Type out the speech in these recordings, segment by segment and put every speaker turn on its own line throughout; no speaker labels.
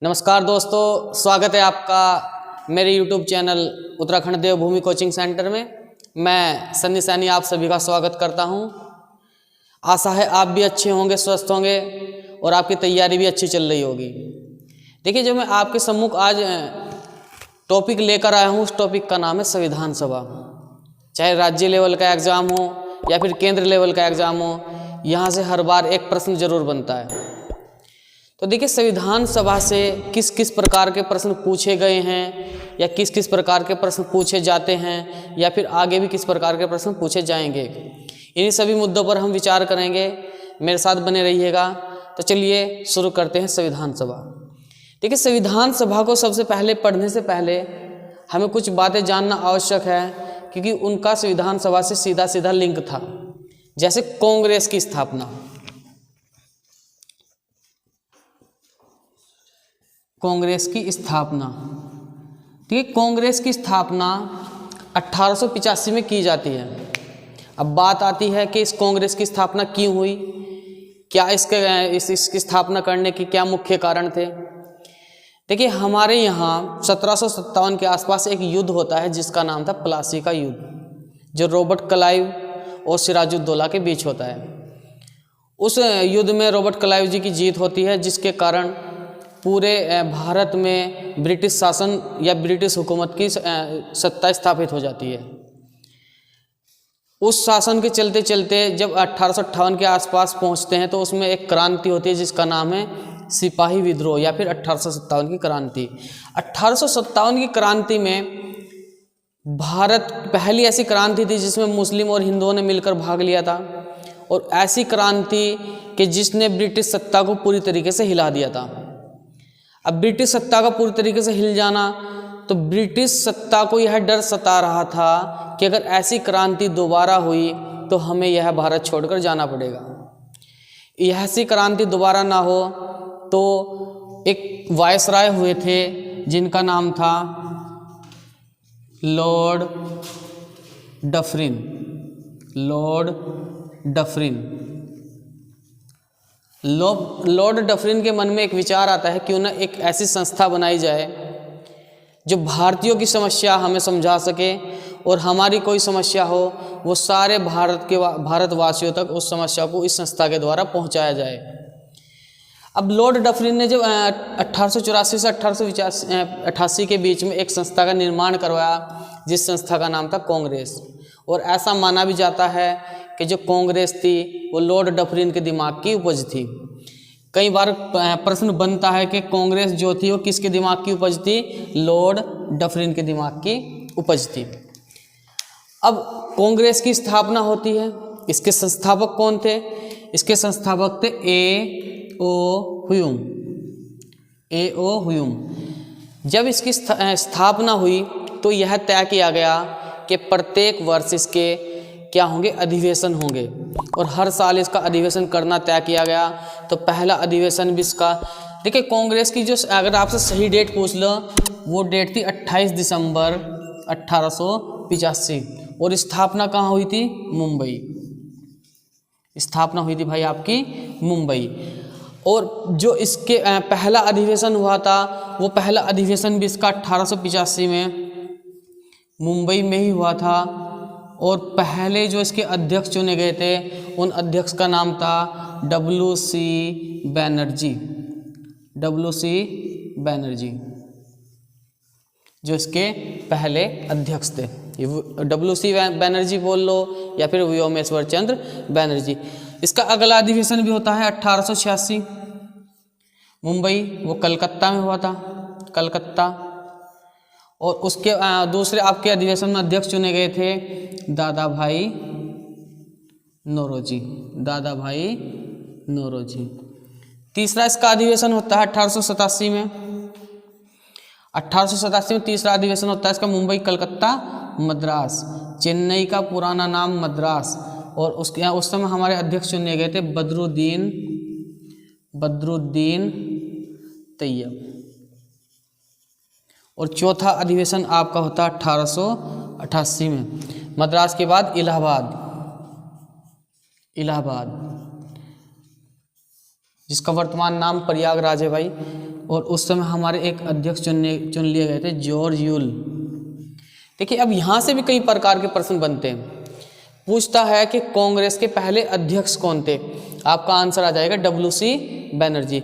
नमस्कार दोस्तों, स्वागत है आपका मेरे YouTube चैनल उत्तराखंड देवभूमि कोचिंग सेंटर में। मैं सन्नी सैनी आप सभी का स्वागत करता हूं। आशा है आप भी अच्छे होंगे, स्वस्थ होंगे और आपकी तैयारी भी अच्छी चल रही होगी। देखिए, जो मैं आपके सम्मुख आज टॉपिक लेकर आया हूं, उस टॉपिक का नाम है संविधान सभा। चाहे राज्य लेवल का एग्ज़ाम हो या फिर केंद्र लेवल का एग्ज़ाम हो, यहाँ से हर बार एक प्रश्न जरूर बनता है। तो देखिए, संविधान सभा से किस किस प्रकार के प्रश्न पूछे गए हैं या किस किस प्रकार के प्रश्न पूछे जाते हैं या फिर आगे भी किस प्रकार के प्रश्न पूछे जाएंगे, इन्हीं सभी मुद्दों पर हम विचार करेंगे। मेरे साथ बने रहिएगा। तो चलिए शुरू करते हैं संविधान सभा। देखिए, संविधान सभा को सबसे पहले पढ़ने से पहले हमें कुछ बातें जानना आवश्यक है, क्योंकि उनका संविधान सभा से सीधा सीधा लिंक था। जैसे कांग्रेस की स्थापना, कांग्रेस की स्थापना, ठीक है, कांग्रेस की स्थापना 1885 में की जाती है। अब बात आती है कि इस कांग्रेस की स्थापना क्यों हुई, क्या इसकी स्थापना करने के क्या मुख्य कारण थे। देखिए, हमारे यहाँ 1757 के आसपास एक युद्ध होता है जिसका नाम था प्लासी का युद्ध, जो रॉबर्ट क्लाइव और सिराजुद्दौला के बीच होता है। उस युद्ध में रॉबर्ट क्लाइव जी की जीत होती है, जिसके कारण पूरे भारत में ब्रिटिश शासन या ब्रिटिश हुकूमत की सत्ता स्थापित हो जाती है। उस शासन के चलते चलते जब 1858 के आसपास पहुंचते हैं तो उसमें एक क्रांति होती है जिसका नाम है सिपाही विद्रोह या फिर 1857 की क्रांति। 1857 की क्रांति में भारत पहली ऐसी क्रांति थी जिसमें मुस्लिम और हिंदुओं ने मिलकर भाग लिया था, और ऐसी क्रांति कि जिसने ब्रिटिश सत्ता को पूरी तरीके से हिला दिया था। अब ब्रिटिश सत्ता का पूरी तरीके से हिल जाना, तो ब्रिटिश सत्ता को यह डर सता रहा था कि अगर ऐसी क्रांति दोबारा हुई तो हमें यह भारत छोड़कर जाना पड़ेगा। यह ऐसी क्रांति दोबारा ना हो तो एक वायसराय हुए थे जिनका नाम था लॉर्ड डफरिन। लॉर्ड डफरिन के मन में एक विचार आता है, क्यों ना एक ऐसी संस्था बनाई जाए जो भारतीयों की समस्या हमें समझा सके, और हमारी कोई समस्या हो वो सारे भारतवासियों तक उस समस्या को इस संस्था के द्वारा पहुंचाया जाए। अब लॉर्ड डफरिन ने जब 1884 से 1888 के बीच में एक संस्था का निर्माण करवाया, जिस संस्था का नाम था कांग्रेस। और ऐसा माना भी जाता है कि जो कांग्रेस थी वो लॉर्ड डफरिन के दिमाग की उपज थी। कई बार प्रश्न बनता है कि कांग्रेस जो थी वो किसके दिमाग की उपज थी? लॉर्ड डफरिन के दिमाग की उपज थी। अब कांग्रेस की स्थापना होती है। इसके संस्थापक कौन थे? इसके संस्थापक थे ए.ओ. ह्यूम। जब इसकी स्थापना हुई तो यह तय किया गया कि प्रत्येक वर्ष इसके क्या होंगे? अधिवेशन होंगे, और हर साल इसका अधिवेशन करना तय किया गया। तो पहला अधिवेशन भी इसका, देखिए, कांग्रेस की जो, अगर आपसे सही डेट पूछ लो, वो डेट थी 28 दिसंबर 1885, और स्थापना कहाँ हुई थी? मुंबई। स्थापना हुई थी भाई आपकी मुंबई। और जो इसके पहला अधिवेशन हुआ था, वो पहला अधिवेशन भी इसका 1885 में मुंबई में ही हुआ था। और पहले जो इसके अध्यक्ष चुने गए थे, उन अध्यक्ष का नाम था W.C. बैनर्जी, जो इसके पहले अध्यक्ष थे। W.C. बैनर्जी बोल लो या फिर व्योमेश्वर चंद्र बैनर्जी। इसका अगला अधिवेशन भी होता है 1886 मुंबई, वो कलकत्ता में हुआ था, कलकत्ता। और उसके दूसरे आपके अधिवेशन में अध्यक्ष चुने गए थे दादा भाई नौरोजी। तीसरा इसका अधिवेशन होता है 1887 में। 1887 में तीसरा अधिवेशन होता है इसका मुंबई, कलकत्ता, मद्रास। चेन्नई का पुराना नाम मद्रास। और उसके उस समय हमारे अध्यक्ष चुने गए थे बदरुद्दीन तैयब। और चौथा अधिवेशन आपका होता है 1888 में। मद्रास के बाद इलाहाबाद, जिसका वर्तमान नाम प्रयागराज है भाई। और उस समय हमारे एक अध्यक्ष चुन लिए गए थे, जॉर्ज यूल। देखिए अब यहाँ से भी कई प्रकार के प्रश्न बनते हैं। पूछता है कि कांग्रेस के पहले अध्यक्ष कौन थे, आपका आंसर आ जाएगा WC बनर्जी।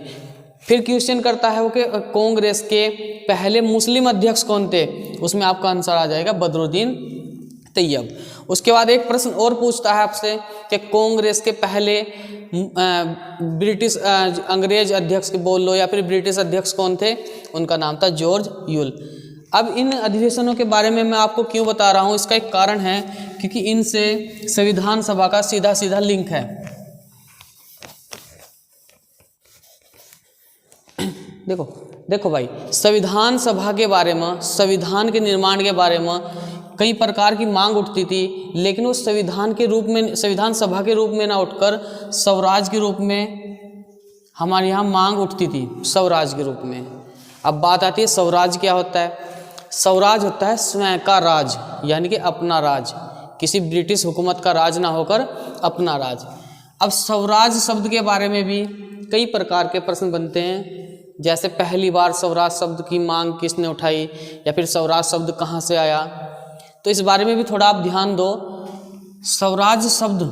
फिर क्वेश्चन करता है वो कि कांग्रेस के पहले मुस्लिम अध्यक्ष कौन थे, उसमें आपका आंसर आ जाएगा बदरुद्दीन तैयब। उसके बाद एक प्रश्न और पूछता है आपसे कि कांग्रेस के पहले ब्रिटिश अंग्रेज अध्यक्ष बोल लो या फिर ब्रिटिश अध्यक्ष कौन थे, उनका नाम था जॉर्ज यूल। अब इन अधिवेशनों के बारे में मैं आपको क्यों बता रहा हूँ, इसका एक कारण है क्योंकि इनसे संविधान सभा का सीधा सीधा लिंक है। देखो भाई, संविधान सभा के बारे में, संविधान के निर्माण के बारे में कई प्रकार की मांग उठती थी, लेकिन वो संविधान के रूप में, संविधान सभा के रूप में ना उठकर स्वराज के रूप में हमारे यहाँ मांग उठती थी, स्वराज के रूप में। अब बात आती है स्वराज क्या होता है। स्वराज होता है स्वयं का राज, यानी कि अपना राज, किसी ब्रिटिश हुकूमत का राज ना होकर अपना राज। अब स्वराज शब्द के बारे में भी कई प्रकार के प्रश्न बनते हैं, जैसे पहली बार स्वराज शब्द की मांग किसने उठाई, या फिर स्वराज शब्द कहाँ से आया, तो इस बारे में भी थोड़ा आप ध्यान दो। स्वराज शब्द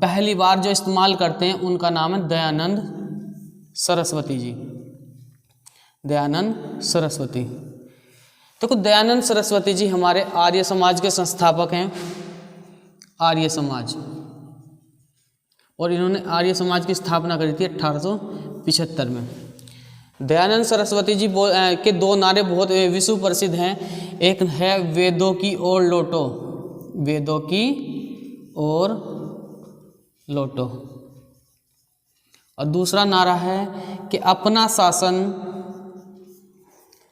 पहली बार जो इस्तेमाल करते हैं उनका नाम है दयानंद सरस्वती जी, दयानंद सरस्वती। देखो दयानंद सरस्वती जी हमारे आर्य समाज के संस्थापक हैं, आर्य समाज, और इन्होंने आर्य समाज की स्थापना करी थी 1875 में। दयानंद सरस्वती जी के दो नारे बहुत विश्व प्रसिद्ध हैं। एक है वेदों की ओर लौटो, वेदों की ओर लौटो, और दूसरा नारा है कि अपना शासन,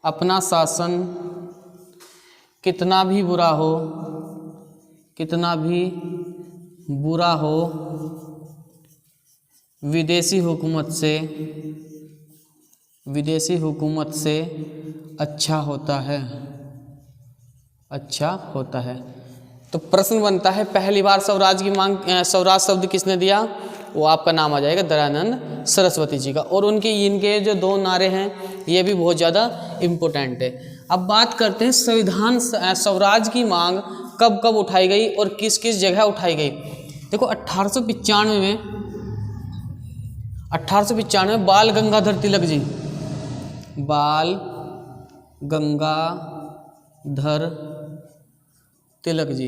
अपना शासन कितना भी बुरा हो, कितना भी बुरा हो, विदेशी हुकूमत से, विदेशी हुकूमत से अच्छा होता है, अच्छा होता है। तो प्रश्न बनता है पहली बार स्वराज की मांग, स्वराज शब्द किसने दिया, वो आपका नाम आ जाएगा दयानंद सरस्वती जी का। और इनके जो दो नारे हैं ये भी बहुत ज़्यादा इम्पोर्टेंट है। अब बात करते हैं संविधान स्वराज की मांग कब कब उठाई गई और किस किस जगह उठाई गई। देखो 1895 में बाल गंगाधर तिलक जी, बाल गंगाधर तिलक जी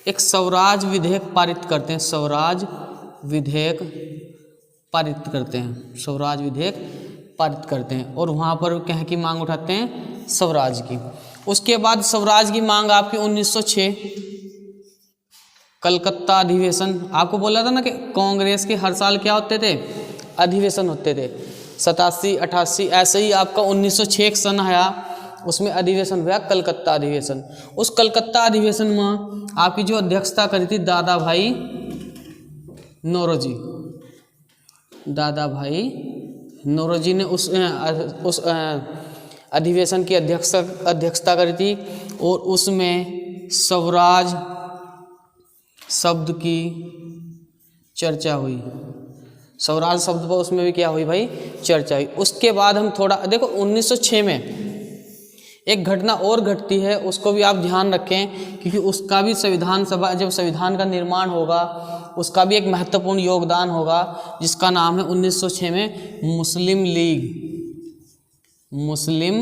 एक स्वराज विधेयक पारित करते हैं, स्वराज विधेयक पारित करते हैं, स्वराज विधेयक पारित करते हैं, और वहाँ पर कह की मांग उठाते हैं, स्वराज की। उसके बाद स्वराज की मांग आपकी 1906 कलकत्ता अधिवेशन। आपको बोला था ना कि कांग्रेस के हर साल क्या होते थे, अधिवेशन होते थे, 87, 88, ऐसे ही आपका 1906 एक सन आया, उसमें अधिवेशन हुआ कलकत्ता अधिवेशन। उस कलकत्ता अधिवेशन में आपकी जो अध्यक्षता करी थी दादा भाई नौरोजी, दादा भाई नौरोजी ने उस अधिवेशन की अध्यक्षता करी थी, और उसमें स्वराज शब्द की चर्चा हुई, स्वराज शब्द पर उसमें भी क्या हुई भाई, चर्चा हुई। उसके बाद हम थोड़ा देखो 1906 में एक घटना और घटती है, उसको भी आप ध्यान रखें, क्योंकि उसका भी संविधान सभा, जब संविधान का निर्माण होगा उसका भी एक महत्वपूर्ण योगदान होगा, जिसका नाम है 1906 में मुस्लिम लीग। मुस्लिम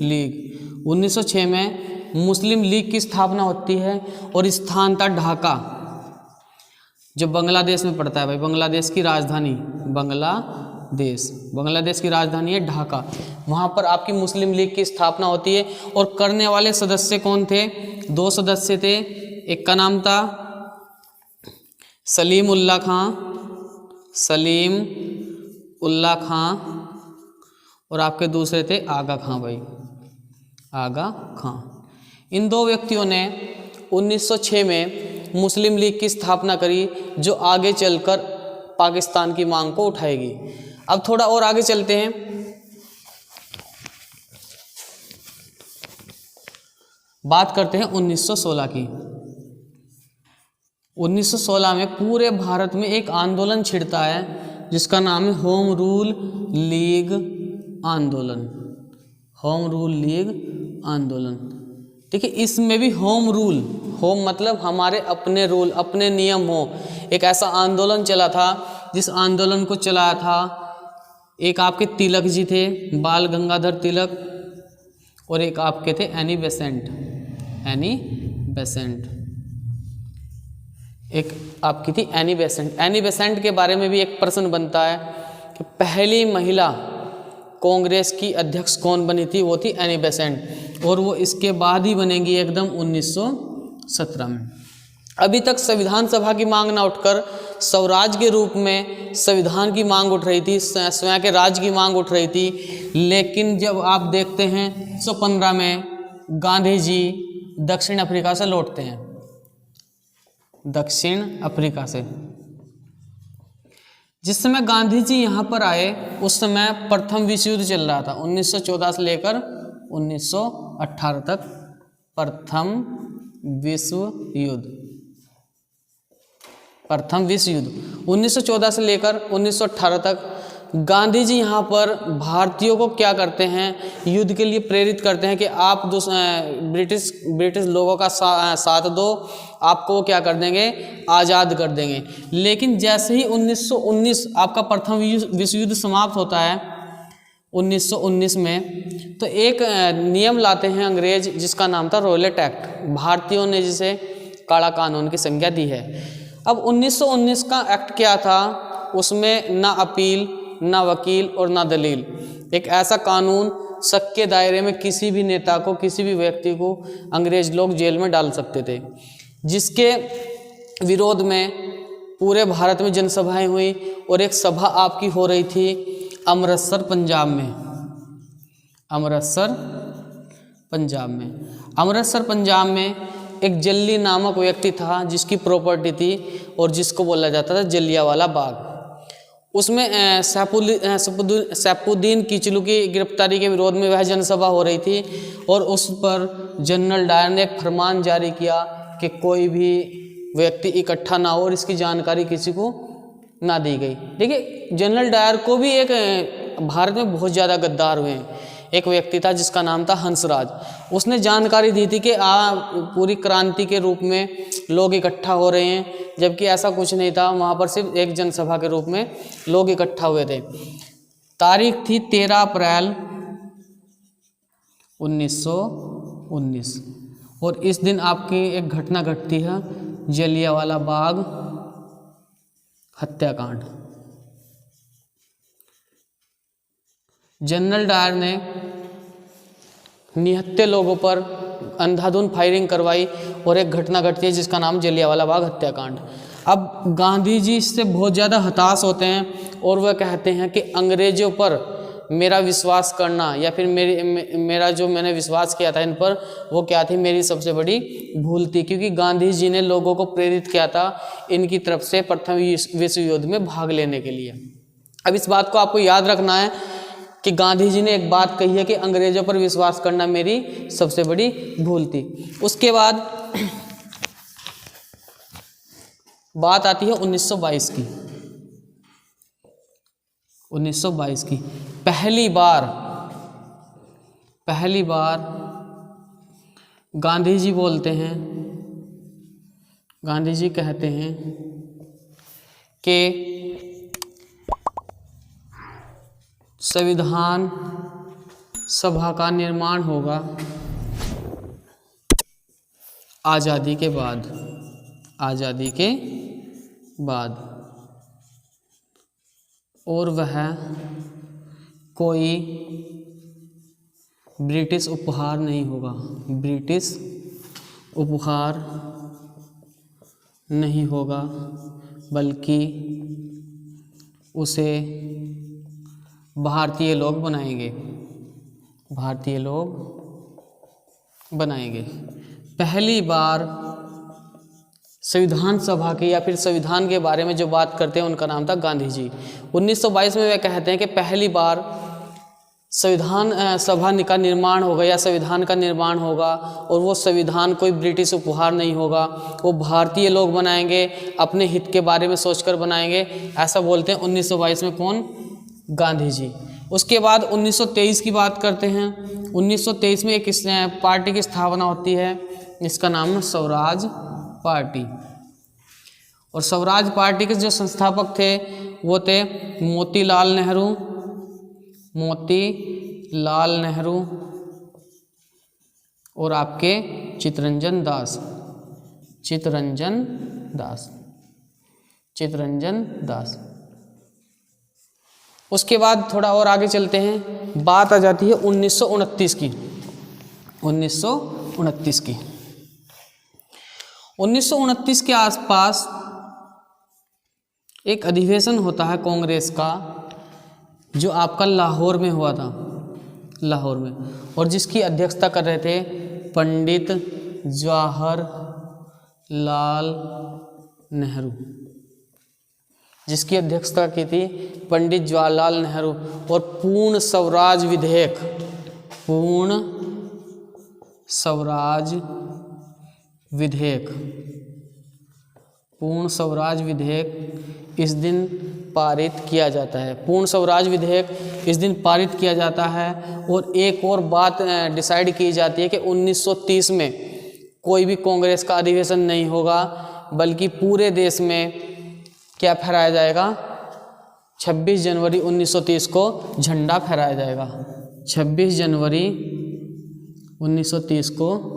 लीग 1906 में मुस्लिम लीग की स्थापना होती है, और स्थान था ढाका, जो बांग्लादेश में पड़ता है भाई, बांग्लादेश की राजधानी, बांग्लादेश की राजधानी है ढाका। वहाँ पर आपकी मुस्लिम लीग की स्थापना होती है, और करने वाले सदस्य कौन थे, दो सदस्य थे, एक का नाम था सलीम उल्लाह खां, और आपके दूसरे थे आगा खां भाई, आगा खां। इन दो व्यक्तियों ने 1906 में मुस्लिम लीग की स्थापना करी, जो आगे चलकर पाकिस्तान की मांग को उठाएगी। अब थोड़ा और आगे चलते हैं, बात करते हैं 1916 की। 1916 में पूरे भारत में एक आंदोलन छिड़ता है, जिसका नाम है होम रूल लीग आंदोलन, होम रूल लीग आंदोलन। ठीक है, इसमें भी होम रूल, होम मतलब हमारे अपने रूल, अपने नियम हो। एक ऐसा आंदोलन चला था जिस आंदोलन को चलाया था एक आपके तिलक जी थे, बाल गंगाधर तिलक, और एक आपके थे एनी बेसेंट, एनी बेसेंट, एक आपकी थी एनी बेसेंट। एनी बेसेंट के बारे में भी एक प्रश्न बनता है कि पहली महिला कांग्रेस की अध्यक्ष कौन बनी थी, वो थी एनी बेसेंट, और वो इसके बाद ही बनेगी एकदम 1917 में। अभी तक संविधान सभा की मांग ना उठकर स्वराज के रूप में संविधान की मांग उठ रही थी, स्वयं के राज्य की मांग उठ रही थी। लेकिन जब आप देखते हैं 1915 में गांधी जी दक्षिण अफ्रीका से लौटते हैं, दक्षिण अफ्रीका से। जिस समय गांधी जी यहाँ पर आए उस समय प्रथम विश्व युद्ध चल रहा था, 1914 से लेकर 1918 तक प्रथम विश्व युद्ध, प्रथम विश्व युद्ध 1914 से लेकर 1918 तक। गांधी जी यहाँ पर भारतीयों को क्या करते हैं, युद्ध के लिए प्रेरित करते हैं कि आप ब्रिटिश लोगों का साथ दो, आपको क्या कर देंगे, आज़ाद कर देंगे। लेकिन जैसे ही 1919 आपका प्रथम विश्व युद्ध समाप्त होता है 1919 में, तो एक नियम लाते हैं अंग्रेज जिसका नाम था रॉयलेट एक्ट। भारतीयों ने जिसे काला कानून की संज्ञा दी है। अब 1919 का एक्ट क्या था, उसमें ना अपील, ना वकील और ना दलील। एक ऐसा कानून शक के दायरे में किसी भी नेता को, किसी भी व्यक्ति को अंग्रेज लोग जेल में डाल सकते थे, जिसके विरोध में पूरे भारत में जनसभाएं हुई। और एक सभा आपकी हो रही थी अमृतसर पंजाब में, अमृतसर पंजाब में। अमृतसर पंजाब में एक जल्ली नामक व्यक्ति था जिसकी प्रॉपर्टी थी और जिसको बोला जाता था जलियांवाला बाग। उसमें सैफुद्दीन किचलू की गिरफ्तारी के विरोध में वह जनसभा हो रही थी, और उस पर जनरल डायर ने एक फरमान जारी किया कि कोई भी व्यक्ति इकट्ठा ना हो और इसकी जानकारी किसी को ना दी गई। देखिए, जनरल डायर को भी एक भारत में बहुत ज़्यादा गद्दार हुए हैं, एक व्यक्ति था जिसका नाम था हंसराज। उसने जानकारी दी थी कि पूरी क्रांति के रूप में लोग इकट्ठा हो रहे हैं, जबकि ऐसा कुछ नहीं था। वहाँ पर सिर्फ एक जनसभा के रूप में लोग इकट्ठा हुए थे। तारीख थी 13 अप्रैल 1919, और इस दिन आपकी एक घटना घटती है, जलियांवाला बाग हत्याकांड। जनरल डायर ने निहत्थे लोगों पर अंधाधुंध फायरिंग करवाई और एक घटना घटती है जिसका नाम जलियांवाला बाग हत्याकांड। अब गांधी जी इससे बहुत ज़्यादा हताश होते हैं और वह कहते हैं कि अंग्रेजों पर मेरा विश्वास करना, या फिर मेरा जो मैंने विश्वास किया था इन पर, वो क्या थी, मेरी सबसे बड़ी भूल थी। क्योंकि गांधी जी ने लोगों को प्रेरित किया था इनकी तरफ से प्रथम विश्व युद्ध में भाग लेने के लिए। अब इस बात को आपको याद रखना है कि गांधी जी ने एक बात कही है कि अंग्रेजों पर विश्वास करना मेरी सबसे बड़ी भूल थी। उसके बाद बात आती है 1922 की। 1922 की पहली बार गांधी जी बोलते हैं, गांधी जी कहते हैं कि संविधान सभा का निर्माण होगा आज़ादी के बाद, आज़ादी के बाद, और वह कोई ब्रिटिश उपहार नहीं होगा, ब्रिटिश उपहार नहीं होगा, बल्कि उसे भारतीय लोग बनाएंगे, भारतीय लोग बनाएंगे। पहली बार संविधान सभा की या फिर संविधान के बारे में जो बात करते हैं उनका नाम था गांधी जी। 1922 में वे कहते हैं कि पहली बार संविधान सभा का निर्माण होगा या संविधान का निर्माण होगा, और वो संविधान कोई ब्रिटिश उपहार नहीं होगा, वो भारतीय लोग बनाएंगे, अपने हित के बारे में सोचकर बनाएंगे। ऐसा बोलते हैं 1922 में कौन, गांधी जी। उसके बाद 1923 की बात करते हैं। 1923 में एक पार्टी की स्थापना होती है, इसका नाम है स्वराज पार्टी। और स्वराज पार्टी के जो संस्थापक थे वो थे मोतीलाल नेहरू और आपके चित्तरंजन दास। उसके बाद थोड़ा और आगे चलते हैं, बात आ जाती है 1929 की। 1929 के आसपास एक अधिवेशन होता है कांग्रेस का, जो आपका लाहौर में हुआ था, लाहौर में, और जिसकी अध्यक्षता कर रहे थे पंडित जवाहरलाल नेहरू, जिसकी अध्यक्षता की थी पंडित जवाहरलाल नेहरू। और पूर्ण स्वराज विधेयक इस दिन पारित किया जाता है। पूर्ण स्वराज विधेयक इस दिन पारित किया जाता है। और एक और बात डिसाइड की जाती है कि 1930 में कोई भी कांग्रेस का अधिवेशन नहीं होगा, बल्कि पूरे देश में क्या फहराया जाएगा, 26 जनवरी 1930 को झंडा फहराया जाएगा। 26 जनवरी 1930 को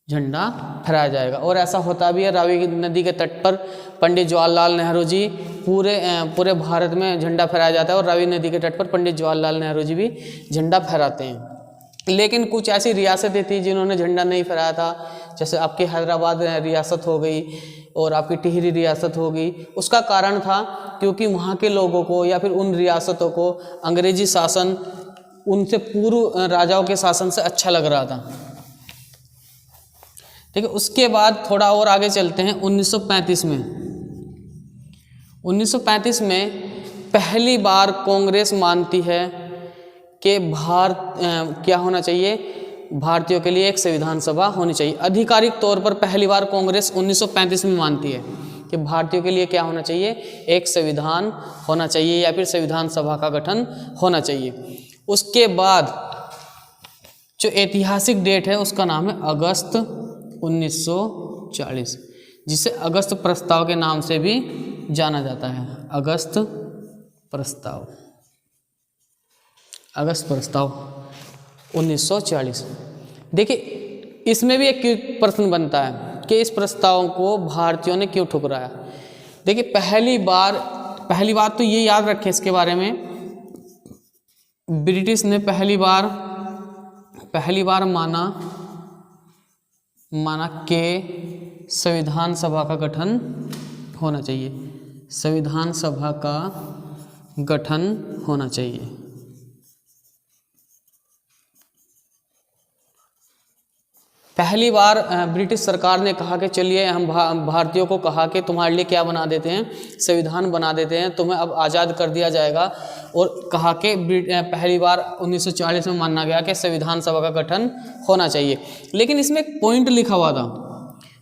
झंडा फहराया जाएगा। और ऐसा होता भी है, रावी नदी के तट पर पंडित जवाहरलाल नेहरू जी पूरे भारत में झंडा फहराया जाता है, और रावी नदी के तट पर पंडित जवाहरलाल नेहरू जी भी झंडा फहराते हैं। लेकिन कुछ ऐसी रियासतें थी जिन्होंने झंडा नहीं फहराया था, जैसे आपकी हैदराबाद रियासत हो गई और आपकी टिहरी रियासत हो गई। उसका कारण था क्योंकि वहाँ के लोगों को या फिर उन रियासतों को अंग्रेजी शासन उनसे पूर्व राजाओं के शासन से अच्छा लग रहा था। ठीक है, उसके बाद थोड़ा और आगे चलते हैं 1935 में। 1935 में पहली बार कांग्रेस मानती है कि क्या होना चाहिए, भारतीयों के लिए एक संविधान सभा होनी चाहिए। आधिकारिक तौर पर पहली बार कांग्रेस 1935 में मानती है कि भारतीयों के लिए क्या होना चाहिए, एक संविधान होना चाहिए या फिर संविधान सभा का गठन होना चाहिए। उसके बाद जो ऐतिहासिक डेट है उसका नाम है अगस्त 1940, जिसे अगस्त प्रस्ताव के नाम से भी जाना जाता है। अगस्त प्रस्ताव 1940। देखिए, इसमें भी एक प्रश्न बनता है कि इस प्रस्ताव को भारतीयों ने क्यों ठुकराया। देखिए, पहली बात तो ये याद रखें इसके बारे में, ब्रिटिश ने पहली बार माना कि संविधान सभा का गठन होना चाहिए, संविधान सभा का गठन होना चाहिए। पहली बार ब्रिटिश सरकार ने कहा कि चलिए हम भारतीयों को कहा कि तुम्हारे लिए क्या बना देते हैं, संविधान बना देते हैं, तुम्हें अब आज़ाद कर दिया जाएगा। और कहा कि पहली बार 1940 में माना गया कि संविधान सभा का गठन होना चाहिए। लेकिन इसमें एक पॉइंट लिखा हुआ था।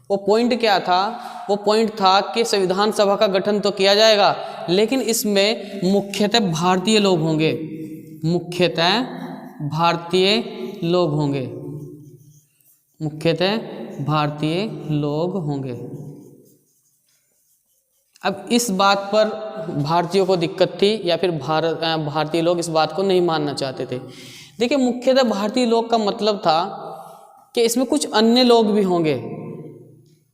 वो पॉइंट क्या था? वो पॉइंट था कि संविधान सभा का गठन तो किया जाएगा, लेकिन इसमें मुख्यतः भारतीय लोग होंगे, मुख्यतः भारतीय लोग होंगे। अब इस बात पर भारतीयों को दिक्कत थी या फिर भारतीय लोग इस बात को नहीं मानना चाहते थे। देखिए, मुख्यतः भारतीय लोग का मतलब था कि इसमें कुछ अन्य लोग भी होंगे,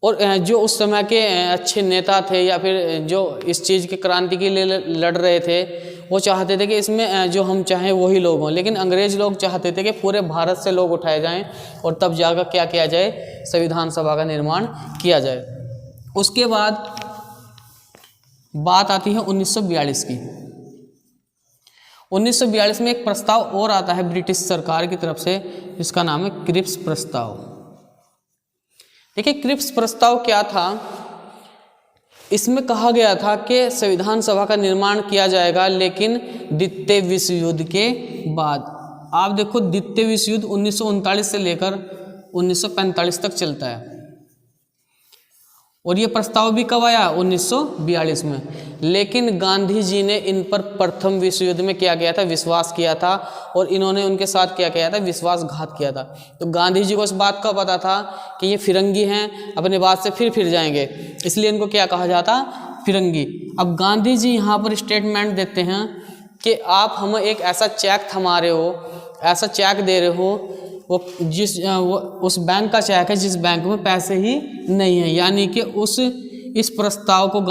और जो उस समय के अच्छे नेता थे या फिर जो इस चीज़ की क्रांति के लिए लड़ रहे थे, वो चाहते थे कि इसमें जो हम चाहें वही लोग हों। लेकिन अंग्रेज लोग चाहते थे कि पूरे भारत से लोग उठाए जाएं और तब जाकर क्या किया जाए, संविधान सभा का निर्माण किया जाए। उसके बाद बात आती है 1942 की। 1942 में एक प्रस्ताव और आता है ब्रिटिश सरकार की तरफ से, जिसका नाम है क्रिप्स प्रस्ताव। देखिए, क्रिप्स प्रस्ताव क्या था? इसमें कहा गया था कि संविधान सभा का निर्माण किया जाएगा, लेकिन द्वितीय विश्व युद्ध के बाद। आप देखो, द्वितीय विश्व युद्ध 1939 से लेकर 1945 तक चलता है, और ये प्रस्ताव भी कब आया? 1942 में। लेकिन गांधी जी ने इन पर प्रथम विश्व युद्ध में क्या किया था? विश्वास किया था, और इन्होंने उनके साथ क्या किया था? विश्वासघात किया था। तो गांधी जी को इस बात का पता था कि ये फिरंगी हैं, अपने बात से फिर जाएंगे, इसलिए इनको क्या कहा जाता? फिरंगी। अब गांधी जी यहाँ पर स्टेटमेंट देते हैं कि आप हमें एक ऐसा चेक थमा रहे हो, ऐसा चेक दे रहे हो, वो उस बैंक का चेक है जिस बैंक में पैसे ही नहीं है। यानी कि इस प्रस्ताव को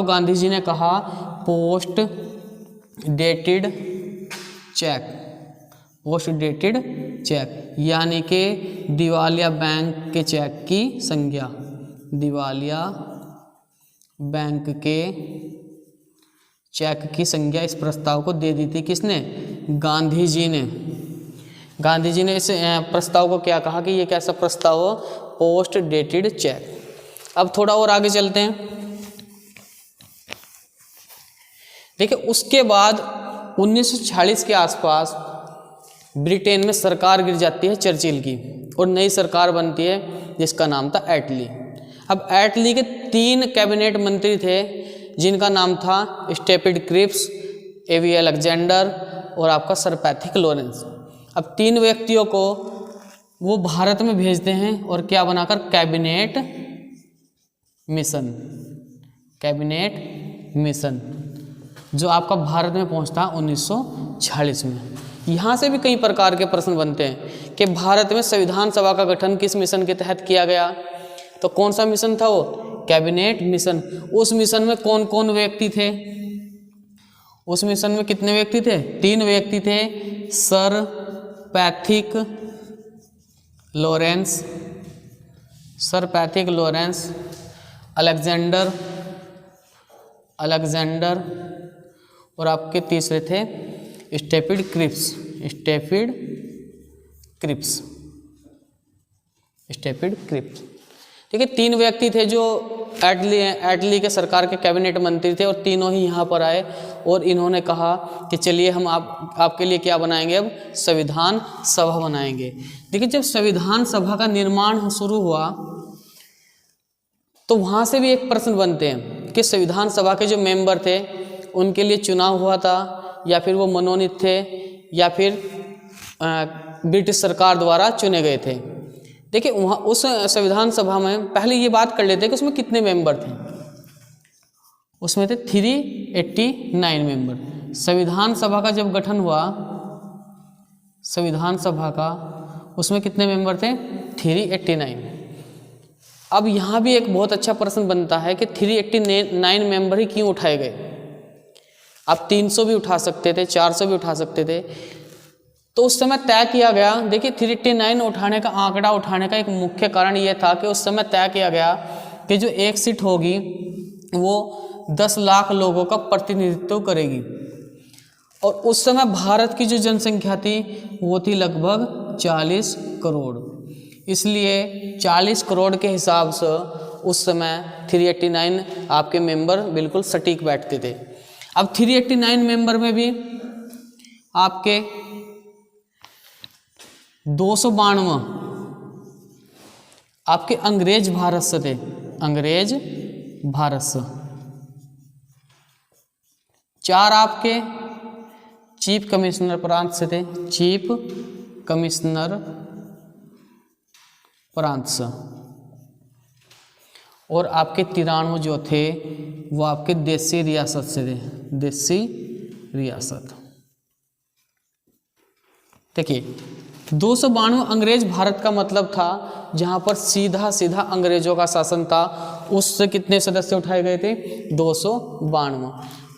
गांधी जी ने कहा पोस्ट डेटेड चेक, यानी कि दिवालिया बैंक के चेक की संज्ञा, दिवालिया बैंक के चेक की संज्ञा इस प्रस्ताव को दे दी थी। किसने? गांधी जी ने। गांधी जी ने इस प्रस्ताव को क्या कहा कि ये कैसा प्रस्ताव हो? Post dated cheque. अब थोड़ा और आगे चलते हैं। देखिए, उसके बाद 1946 के आसपास ब्रिटेन में सरकार गिर जाती है चर्चिल की, और नई सरकार बनती है जिसका नाम था एटली। अब एटली के 3 कैबिनेट मंत्री थे जिनका नाम था स्टेपिड क्रिप्स, एवी अलेक्जेंडर और आपका सर पैथिक लॉरेंस। अब 3 व्यक्तियों को वो भारत में भेजते हैं और क्या बनाकर? कैबिनेट मिशन, जो आपका भारत में पहुंचता 1946 में। यहाँ से भी कई प्रकार के प्रश्न बनते हैं कि भारत में संविधान सभा का गठन किस मिशन के तहत किया गया? तो कौन सा मिशन था वो? Cabinet mission. उस मिशन में कौन कौन व्यक्ति थे? उस मिशन में कितने व्यक्ति थे? 3 व्यक्ति थे, सर पैथिक लॉरेंस, अलेक्जेंडर और आपके तीसरे थे स्टेपिड क्रिप्स। ठीक है, 3 व्यक्ति थे जो एटली के सरकार के कैबिनेट मंत्री थे, और तीनों ही यहाँ पर आए और इन्होंने कहा कि चलिए हम आपके लिए क्या बनाएंगे? अब संविधान सभा बनाएंगे। देखिए, जब संविधान सभा का निर्माण शुरू हुआ तो वहाँ से भी एक प्रश्न बनते हैं कि संविधान सभा के जो मेंबर थे उनके लिए चुनाव हुआ था, या फिर वो मनोनीत थे, या फिर ब्रिटिश सरकार द्वारा चुने गए थे। देखिए, वहाँ उस संविधान सभा में पहले ये बात कर लेते हैं कि उसमें कितने मेंबर थे। उसमें थे 389 मेंबर। संविधान सभा का जब गठन हुआ, संविधान सभा का, उसमें कितने मेंबर थे? 389। अब यहाँ भी एक बहुत अच्छा प्रश्न बनता है कि 389 मेंबर ही क्यों उठाए गए? आप 300 भी उठा सकते थे, 400 भी उठा सकते थे। तो उस समय तय किया गया, देखिए 389 उठाने का आंकड़ा उठाने का एक मुख्य कारण ये था कि उस समय तय किया गया कि जो एक सीट होगी वो 10 लाख लोगों का प्रतिनिधित्व करेगी, और उस समय भारत की जो जनसंख्या थी वो थी लगभग 40 करोड़। इसलिए 40 करोड़ के हिसाब से उस समय 389 आपके मेंबर बिल्कुल सटीक बैठते थे। अब 389 मेंबर में भी आपके 292 आपके अंग्रेज भारत से थे, अंग्रेज भारत से। 4 आपके चीफ कमिश्नर प्रांत से थे, चीफ कमिश्नर प्रांत से। और आपके 93 जो थे वो आपके देसी रियासत से थे, देसी रियासत। देखिए, 292 अंग्रेज भारत का मतलब था जहां पर सीधा सीधा अंग्रेजों का शासन था। उससे कितने सदस्य उठाए गए थे? 292।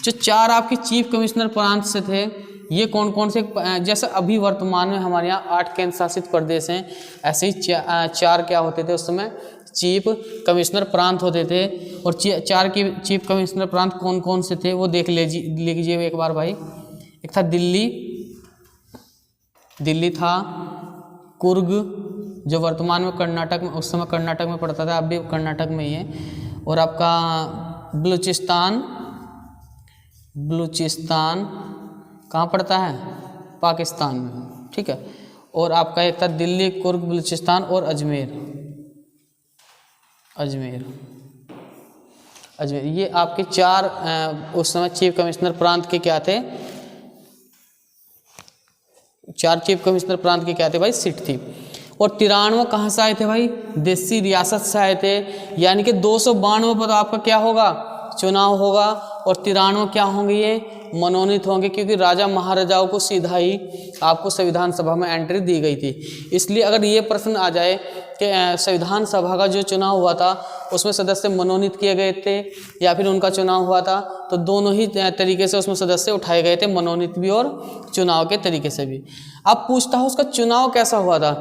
जो 4 आपके चीफ कमिश्नर प्रांत से थे, ये कौन कौन से? जैसे अभी वर्तमान में हमारे यहाँ 8 केंद्र शासित प्रदेश हैं, ऐसे ही 4 क्या होते थे उस समय? चीफ कमिश्नर प्रांत होते थे। और 4 की चीफ कमिश्नर प्रांत कौन कौन से थे वो देख लीजिए एक बार भाई। एक था दिल्ली था, कुर्ग जो वर्तमान में कर्नाटक में, उस समय कर्नाटक में पड़ता था, अब भी कर्नाटक में ही है। और आपका बलूचिस्तान कहाँ पड़ता है? पाकिस्तान में, ठीक है। और आपका एक था दिल्ली, कुर्ग, बलूचिस्तान और अजमेर, अजमेर। अजमेर ये आपके 4 उस समय चीफ कमिश्नर प्रांत के क्या थे, 4 चीफ कमिश्नर प्रांत के क्या थे भाई, सीट थी। और 93 कहाँ से आए थे भाई, देसी रियासत से आए थे। यानी कि 292 पर आपका क्या होगा, चुनाव होगा, और 93 क्या होंगे, ये मनोनीत होंगे, क्योंकि राजा महाराजाओं को सीधा ही आपको संविधान सभा में एंट्री दी गई थी। इसलिए अगर ये प्रश्न आ जाए कि संविधान सभा का जो चुनाव हुआ था उसमें सदस्य मनोनीत किए गए थे या फिर उनका चुनाव हुआ था, तो दोनों ही तरीके से उसमें सदस्य उठाए गए थे, मनोनीत भी और चुनाव के तरीके से भी। अब पूछता हूँ उसका चुनाव कैसा हुआ था।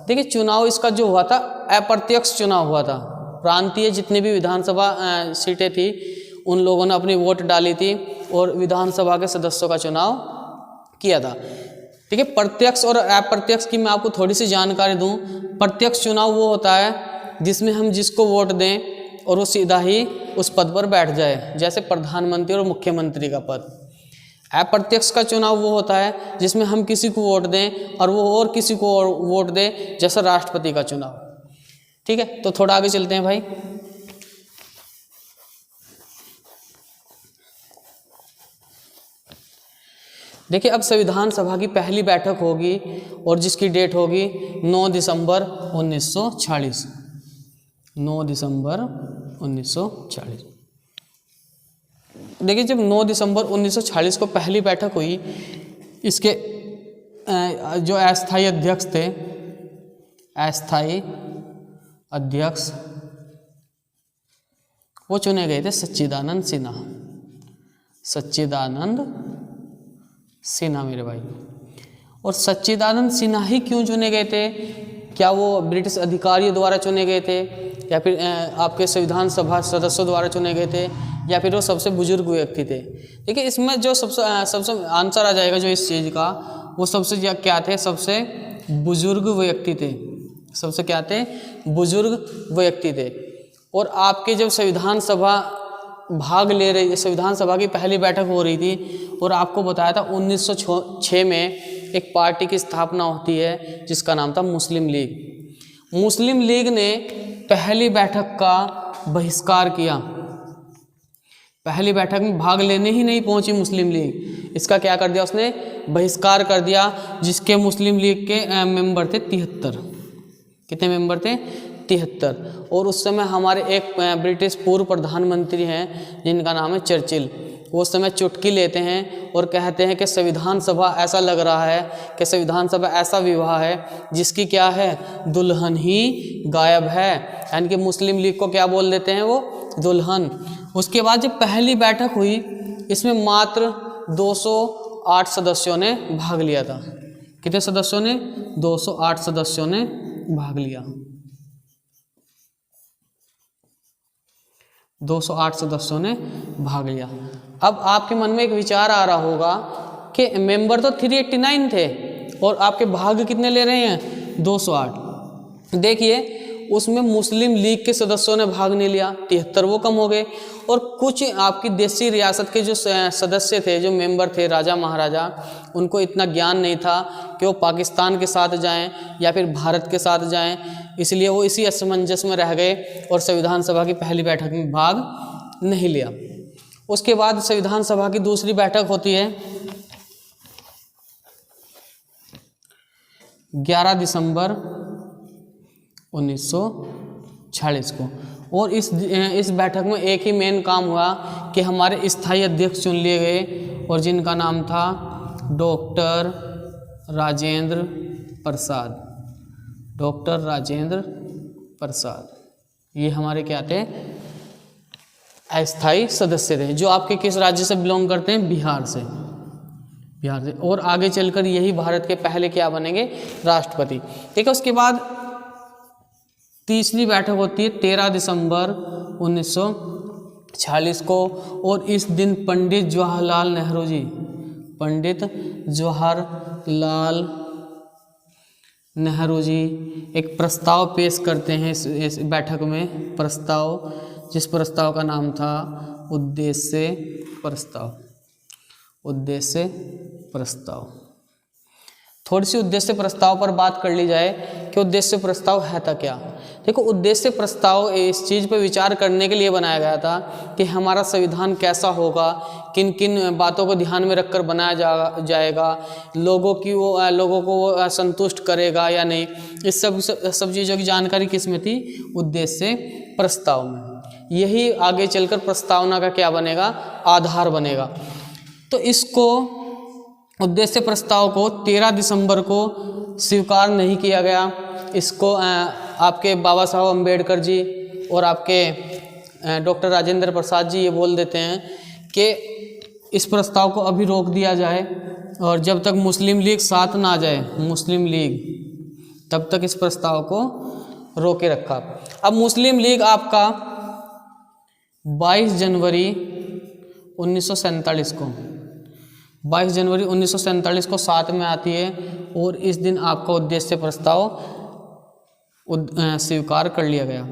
देखिए चुनाव इसका जो हुआ था अप्रत्यक्ष चुनाव हुआ था। प्रांतीय जितनी भी विधानसभा सीटें थी उन लोगों ने अपनी वोट डाली थी और विधानसभा के सदस्यों का चुनाव किया था। ठीक है, प्रत्यक्ष और अप्रत्यक्ष की मैं आपको थोड़ी सी जानकारी दूं। प्रत्यक्ष चुनाव वो होता है जिसमें हम जिसको वोट दें और वो सीधा ही उस पद पर बैठ जाए, जैसे प्रधानमंत्री और मुख्यमंत्री का पद। अप्रत्यक्ष का चुनाव वो होता है जिसमें हम किसी को वोट दें और वो और किसी को और वोट दे, जैसे राष्ट्रपति का चुनाव। ठीक है, तो थोड़ा आगे चलते हैं भाई। देखिए अब संविधान सभा की पहली बैठक होगी और जिसकी डेट होगी 9 दिसंबर 1946। 9 दिसंबर 1946। देखिए जब 9 दिसंबर 1946 को पहली बैठक हुई, इसके जो अस्थायी अध्यक्ष थे, अस्थायी अध्यक्ष वो चुने गए थे सच्चिदानंद सिन्हा। सच्चिदानंद सिन्हा मेरे भाई। और सच्चिदानंद सिन्हा ही क्यों चुने गए थे? क्या वो ब्रिटिश अधिकारियों द्वारा चुने गए थे या फिर आपके संविधान सभा सदस्यों द्वारा चुने गए थे या फिर वो सबसे बुजुर्ग व्यक्ति थे? देखिए इसमें जो सबसे आंसर आ जाएगा जो इस चीज़ का, वो सबसे क्या थे, सबसे बुजुर्ग व्यक्ति थे। सबसे क्या थे, बुजुर्ग व्यक्ति थे। और आपके जब संविधान सभा भाग ले रही, संविधान सभा की पहली बैठक हो रही थी और आपको बताया था 1906 में एक पार्टी की स्थापना होती है जिसका नाम था मुस्लिम लीग। मुस्लिम लीग ने पहली बैठक का बहिष्कार किया। पहली बैठक में भाग लेने ही नहीं पहुंची मुस्लिम लीग, इसका क्या कर दिया उसने, बहिष्कार कर दिया। जिसके मुस्लिम लीग के मेंबर थे 73। कितने मेंबर थे? 73। और उस समय हमारे एक ब्रिटिश पूर्व प्रधानमंत्री हैं जिनका नाम है चर्चिल। वो उस समय चुटकी लेते हैं और कहते हैं कि संविधान सभा ऐसा लग रहा है कि संविधान सभा ऐसा विवाह है जिसकी क्या है, दुल्हन ही गायब है। यानी कि मुस्लिम लीग को क्या बोल देते हैं वो, दुल्हन। उसके बाद जब पहली बैठक हुई इसमें मात्र 208 सदस्यों ने भाग लिया था। कितने सदस्यों ने? 208 सदस्यों ने भाग लिया। 208 सदस्यों ने भाग लिया। अब आपके मन में एक विचार आ रहा होगा कि मेंबर तो 389 थे और आपके भाग कितने ले रहे हैं? 208। देखिए उसमें मुस्लिम लीग के सदस्यों ने भाग नहीं लिया, 73 वो कम हो गए। और कुछ आपकी देसी रियासत के जो सदस्य थे, जो मेंबर थे, राजा महाराजा, उनको इतना ज्ञान नहीं था कि वो पाकिस्तान के साथ जाएं या फिर भारत के साथ जाएं, इसलिए वो इसी असमंजस में रह गए और संविधान सभा की पहली बैठक में भाग नहीं लिया। उसके बाद संविधान सभा की दूसरी बैठक होती है 11 दिसंबर 1946 को। और इस बैठक में एक ही मेन काम हुआ कि हमारे स्थायी अध्यक्ष चुन लिए गए और जिनका नाम था डॉक्टर राजेंद्र प्रसाद। डॉक्टर राजेंद्र प्रसाद ये हमारे क्या थे? अस्थायी सदस्य थे, जो आपके किस राज्य से बिलोंग करते हैं? बिहार से। बिहार से। और आगे चलकर यही भारत के पहले क्या बनेंगे? राष्ट्रपति। ठीक है, उसके बाद तीसरी बैठक होती है 13 दिसंबर 1946 को। और इस दिन पंडित जवाहरलाल नेहरू जी, पंडित जवाहरलाल नेहरू जी एक प्रस्ताव पेश करते हैं इस बैठक में। प्रस्ताव, जिस प्रस्ताव का नाम था उद्देश्य प्रस्ताव। उद्देश्य प्रस्ताव। थोड़ी सी उद्देश्य प्रस्ताव पर बात कर ली जाए कि उद्देश्य प्रस्ताव है था क्या। देखो, उद्देश्य प्रस्ताव इस चीज़ पर विचार करने के लिए बनाया गया था कि हमारा संविधान कैसा होगा, किन किन बातों को ध्यान में रखकर बनाया जाएगा, लोगों को वो संतुष्ट करेगा या नहीं। इस सब चीज़ों की जानकारी किस में थी? उद्देश्य प्रस्ताव में। यही आगे चलकर प्रस्तावना का क्या बनेगा? आधार बनेगा। तो इसको उद्देश्य प्रस्ताव को 13 दिसंबर को स्वीकार नहीं किया गया। इसको आपके बाबा साहब अम्बेडकर जी और आपके डॉक्टर राजेंद्र प्रसाद जी ये बोल देते हैं कि इस प्रस्ताव को अभी रोक दिया जाए और जब तक मुस्लिम लीग साथ ना आ जाए, मुस्लिम लीग, तब तक इस प्रस्ताव को रोके रखा। अब मुस्लिम लीग आपका 22 जनवरी 1947 को 22 जनवरी 1947 को साथ में आती है और इस दिन आपका उद्देश्य प्रस्ताव स्वीकार कर लिया गया।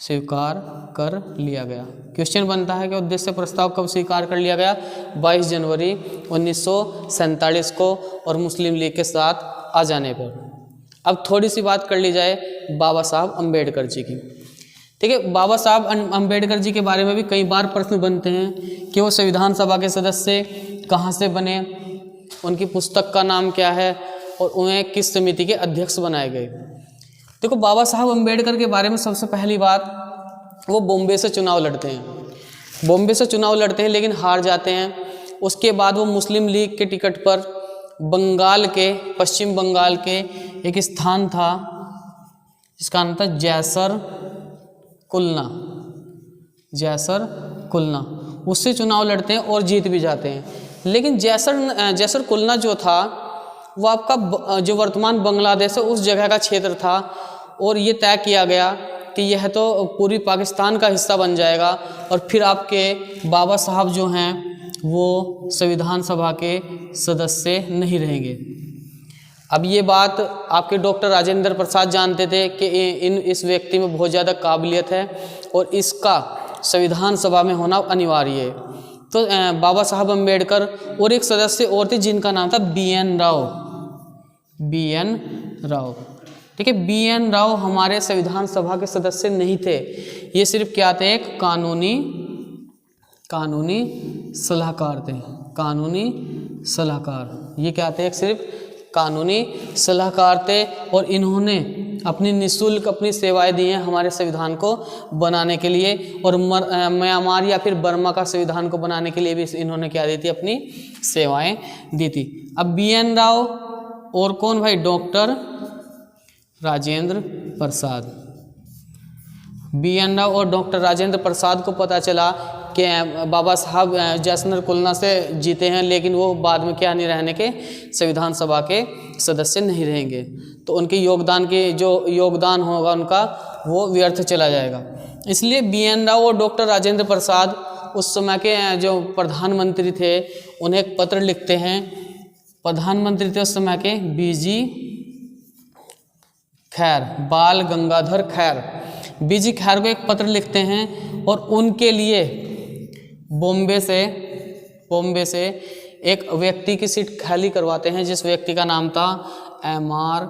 स्वीकार कर लिया गया। क्वेश्चन बनता है कि उद्देश्य प्रस्ताव कब स्वीकार कर लिया गया? 22 जनवरी 1947 को और मुस्लिम लीग के साथ आ जाने पर। अब थोड़ी सी बात कर ली जाए बाबा साहब अम्बेडकर जी की। ठीक है, बाबा साहब अम्बेडकर जी के बारे में भी कई बार प्रश्न बनते हैं कि वो संविधान सभा के सदस्य कहाँ से बने, उनकी पुस्तक का नाम क्या है और उन्हें किस समिति के अध्यक्ष बनाए गए। देखो, बाबा साहब अम्बेडकर के बारे में सबसे पहली बात, वो बॉम्बे से चुनाव लड़ते हैं। बॉम्बे से चुनाव लड़ते हैं लेकिन हार जाते हैं। उसके बाद वो मुस्लिम लीग के टिकट पर बंगाल के, पश्चिम बंगाल के एक स्थान था जिसका नाम था जैसर कुलना, उससे चुनाव लड़ते हैं और जीत भी जाते हैं। लेकिन जैसर कुलना जो था वो आपका जो वर्तमान बांग्लादेश है उस जगह का क्षेत्र था और ये तय किया गया कि यह तो पूरी पाकिस्तान का हिस्सा बन जाएगा और फिर आपके बाबा साहब जो हैं वो संविधान सभा के सदस्य नहीं रहेंगे। अब ये बात आपके डॉक्टर राजेंद्र प्रसाद जानते थे कि इस व्यक्ति में बहुत ज़्यादा काबिलियत है और इसका संविधान सभा में होना अनिवार्य है। तो बाबा साहब अम्बेडकर और एक सदस्य और थे जिनका नाम था BN राव। ठीक है, BN राव हमारे संविधान सभा के सदस्य नहीं थे। ये सिर्फ क्या थे? एक कानूनी सलाहकार थे। कानूनी सलाहकार, ये क्या थे? एक सिर्फ कानूनी सलाहकार थे और इन्होंने अपनी निःशुल्क अपनी सेवाएं दी हैं हमारे संविधान को बनाने के लिए। और म्यांमार या फिर बर्मा का संविधान को बनाने के लिए भी इन्होंने क्या दी थी? अपनी सेवाएं दी थी। अब BN राव और कौन भाई? डॉक्टर राजेंद्र प्रसाद। BN राव और डॉक्टर राजेंद्र प्रसाद को पता चला कि बाबा साहब जैसर कुलना से जीते हैं लेकिन वो बाद में क्या नहीं रहने के? संविधान सभा के सदस्य नहीं रहेंगे। तो उनके जो योगदान होगा उनका वो व्यर्थ चला जाएगा। इसलिए BN राव और डॉक्टर राजेंद्र प्रसाद उस समय के जो प्रधानमंत्री थे उन्हें एक पत्र लिखते हैं। प्रधानमंत्री थे उस समय के BG खैर, बाल गंगाधर खैर। BG खैर को एक पत्र लिखते हैं और उनके लिए बॉम्बे से एक व्यक्ति की सीट खाली करवाते हैं जिस व्यक्ति का नाम था MR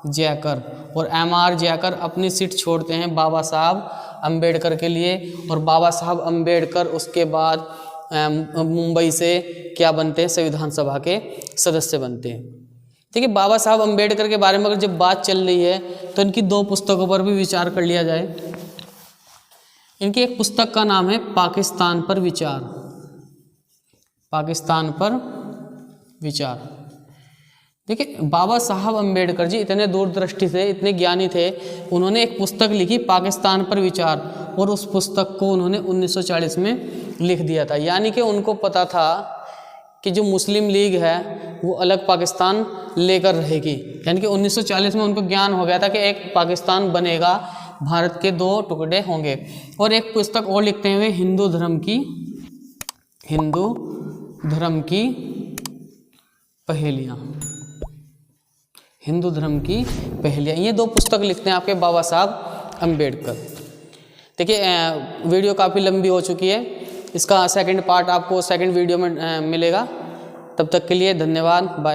जैकर। और MR जैकर अपनी सीट छोड़ते हैं बाबा साहब अम्बेडकर के लिए और बाबा साहब अम्बेडकर उसके बाद मुंबई से क्या बनते हैं? संविधान सभा के सदस्य बनते हैं। ठीक है, बाबा साहब अम्बेडकर के बारे में अगर जब बात चल रही है तो इनकी 2 पुस्तकों पर भी विचार कर लिया जाए। इनकी एक पुस्तक का नाम है पाकिस्तान पर विचार। पाकिस्तान पर विचार। देखिए, बाबा साहब अम्बेडकर जी इतने दूरदृष्टि थे, इतने ज्ञानी थे, उन्होंने एक पुस्तक लिखी पाकिस्तान पर विचार और उस पुस्तक को उन्होंने 1940 में लिख दिया था। यानी कि उनको पता था कि जो मुस्लिम लीग है वो अलग पाकिस्तान लेकर रहेगी। यानी कि 1940 में उनको ज्ञान हो गया था कि एक पाकिस्तान बनेगा, भारत के 2 टुकड़े होंगे। और एक पुस्तक और लिखते हुए हिंदू धर्म की पहेलियाँ। हिंदू धर्म की पहेलियाँ, ये 2 पुस्तक लिखते हैं आपके बाबा साहब अम्बेडकर। देखिए, वीडियो काफ़ी लंबी हो चुकी है, इसका सेकंड पार्ट आपको सेकंड वीडियो में मिलेगा। तब तक के लिए धन्यवाद, बाय।